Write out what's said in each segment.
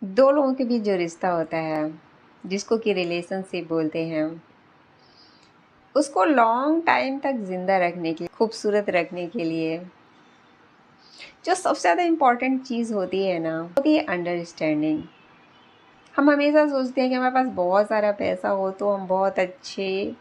दो लोगों के बीच जो रिश्ता होता है, जिसको कि रिलेशनशिप बोलते हैं, उसको लॉन्ग टाइम तक ज़िंदा रखने के लिए, खूबसूरत रखने के लिए जो सबसे ज़्यादा इम्पॉर्टेंट चीज़ होती है ना, होती है अंडरस्टैंडिंग। हम हमेशा सोचते हैं कि हमारे पास बहुत सारा पैसा हो तो हम बहुत अच्छे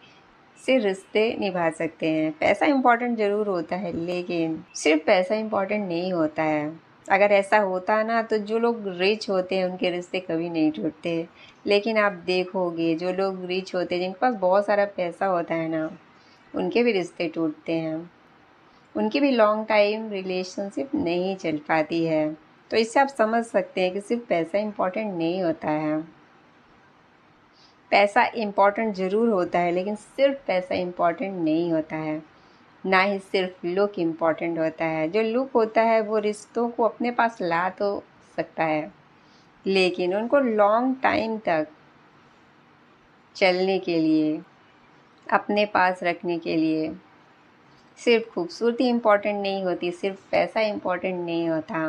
से रिश्ते निभा सकते हैं। पैसा इम्पॉर्टेंट ज़रूर होता है, लेकिन सिर्फ पैसा इम्पॉर्टेंट नहीं होता है। अगर ऐसा होता ना तो जो लोग रिच होते हैं उनके रिश्ते कभी नहीं टूटते। लेकिन आप देखोगे जो लोग रिच होते हैं, जिनके पास बहुत सारा पैसा होता है ना, उनके भी रिश्ते टूटते हैं, उनकी भी लॉन्ग टाइम रिलेशनशिप नहीं चल पाती है। तो इससे आप समझ सकते हैं कि सिर्फ पैसा इम्पॉर्टेंट नहीं होता है। पैसा इम्पॉर्टेंट ज़रूर होता है, लेकिन सिर्फ पैसा इम्पॉर्टेंट नहीं होता है। ना ही सिर्फ लुक इम्पॉर्टेंट होता है। जो लुक होता है वो रिश्तों को अपने पास ला तो सकता है, लेकिन उनको लॉन्ग टाइम तक चलने के लिए, अपने पास रखने के लिए सिर्फ खूबसूरती इम्पॉर्टेंट नहीं होती, सिर्फ पैसा इम्पॉर्टेंट नहीं होता।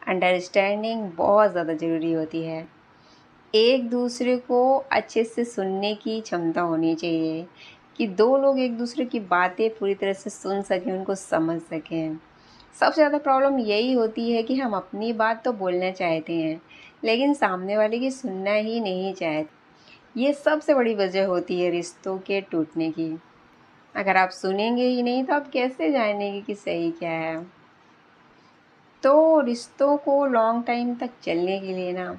अंडरस्टैंडिंग बहुत ज़्यादा ज़रूरी होती है। एक दूसरे को अच्छे से सुनने की क्षमता होनी चाहिए कि दो लोग एक दूसरे की बातें पूरी तरह से सुन सकें, उनको समझ सकें। सबसे ज़्यादा प्रॉब्लम यही होती है कि हम अपनी बात तो बोलना चाहते हैं, लेकिन सामने वाले की सुनना ही नहीं चाहते। ये सबसे बड़ी वजह होती है रिश्तों के टूटने की। अगर आप सुनेंगे ही नहीं तो आप कैसे जानेंगे कि सही क्या है। तो रिश्तों को लॉन्ग टाइम तक चलने के लिए ना,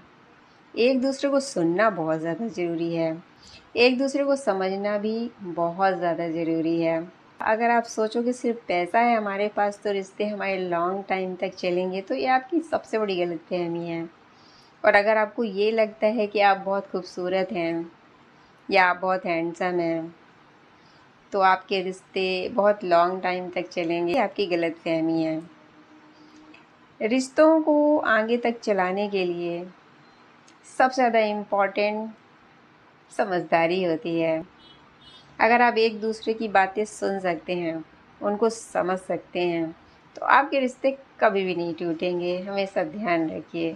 एक दूसरे को सुनना बहुत ज़्यादा ज़रूरी है। एक दूसरे को समझना भी बहुत ज़्यादा ज़रूरी है। अगर आप सोचो कि सिर्फ पैसा है हमारे पास तो रिश्ते हमारे लॉन्ग टाइम तक चलेंगे, तो ये आपकी सबसे बड़ी गलतफ़हमी है। और अगर आपको ये लगता है कि आप बहुत खूबसूरत हैं या आप बहुत हैंडसम हैं, तो आपके रिश्ते बहुत लॉन्ग टाइम तक चलेंगे, ये आपकी गलतफ़हमी है। रिश्तों को आगे तक चलाने के लिए सबसे ज़्यादा इम्पॉर्टेंट समझदारी होती है। अगर आप एक दूसरे की बातें सुन सकते हैं, उनको समझ सकते हैं, तो आपके रिश्ते कभी भी नहीं टूटेंगे। हमेशा ध्यान रखिए।